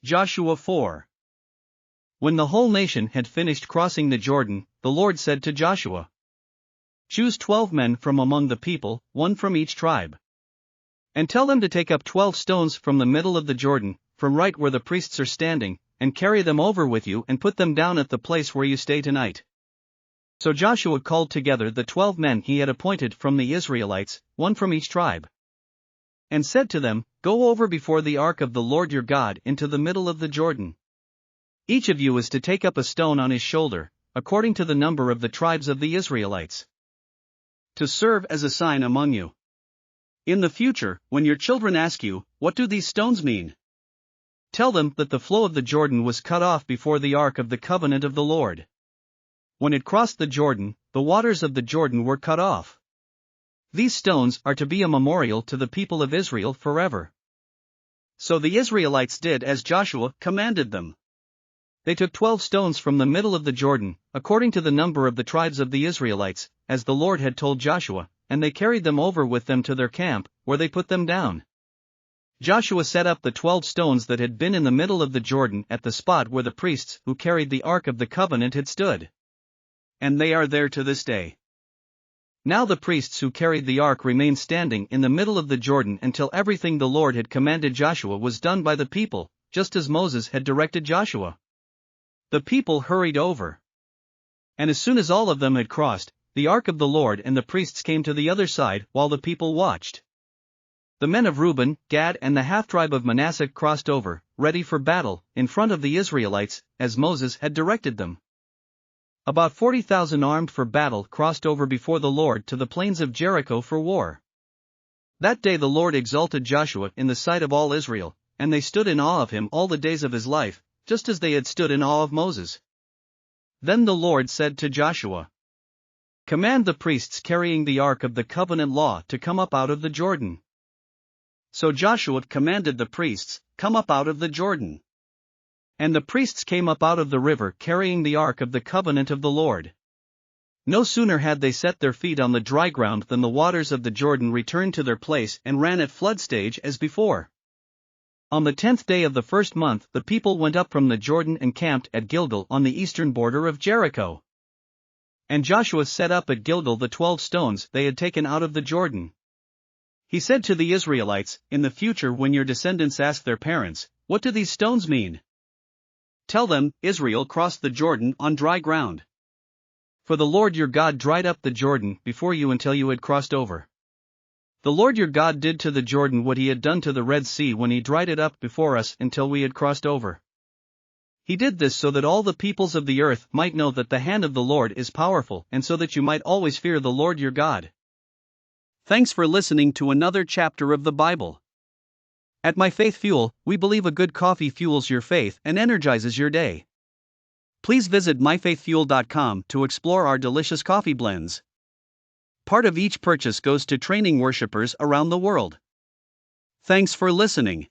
Joshua 4. When the whole nation had finished crossing the Jordan, the Lord said to Joshua, "Choose 12 men from among the people, one from each tribe. And tell them to take up 12 stones from the middle of the Jordan, from right where the priests are standing, and carry them over with you and put them down at the place where you stay tonight." So Joshua called together the 12 men he had appointed from the Israelites, one from each tribe, and said to them, "Go over before the ark of the Lord your God into the middle of the Jordan. Each of you is to take up a stone on his shoulder, according to the number of the tribes of the Israelites, to serve as a sign among you. In the future, when your children ask you, 'What do these stones mean?' tell them that the flow of the Jordan was cut off before the ark of the covenant of the Lord. When it crossed the Jordan, the waters of the Jordan were cut off. These stones are to be a memorial to the people of Israel forever." So the Israelites did as Joshua commanded them. They took 12 stones from the middle of the Jordan, according to the number of the tribes of the Israelites, as the Lord had told Joshua, and they carried them over with them to their camp, where they put them down. Joshua set up the 12 stones that had been in the middle of the Jordan at the spot where the priests who carried the Ark of the Covenant had stood. And they are there to this day. Now the priests who carried the ark remained standing in the middle of the Jordan until everything the Lord had commanded Joshua was done by the people, just as Moses had directed Joshua. The people hurried over. And as soon as all of them had crossed, the ark of the Lord and the priests came to the other side while the people watched. The men of Reuben, Gad and the half-tribe of Manasseh crossed over, ready for battle, in front of the Israelites, as Moses had directed them. About 40,000 armed for battle crossed over before the Lord to the plains of Jericho for war. That day the Lord exalted Joshua in the sight of all Israel, and they stood in awe of him all the days of his life, just as they had stood in awe of Moses. Then the Lord said to Joshua, "Command the priests carrying the ark of the covenant law to come up out of the Jordan." So Joshua commanded the priests, "Come up out of the Jordan." And the priests came up out of the river carrying the ark of the covenant of the Lord. No sooner had they set their feet on the dry ground than the waters of the Jordan returned to their place and ran at flood stage as before. On the 10th day of the first month the people went up from the Jordan and camped at Gilgal on the eastern border of Jericho. And Joshua set up at Gilgal the 12 stones they had taken out of the Jordan. He said to the Israelites, "In the future when your descendants ask their parents, 'What do these stones mean?' tell them, Israel crossed the Jordan on dry ground. For the Lord your God dried up the Jordan before you until you had crossed over. The Lord your God did to the Jordan what he had done to the Red Sea when he dried it up before us until we had crossed over. He did this so that all the peoples of the earth might know that the hand of the Lord is powerful and so that you might always fear the Lord your God." Thanks for listening to another chapter of the Bible. At My Faith Fuel, we believe a good coffee fuels your faith and energizes your day. Please visit myfaithfuel.com to explore our delicious coffee blends. Part of each purchase goes to training worshipers around the world. Thanks for listening.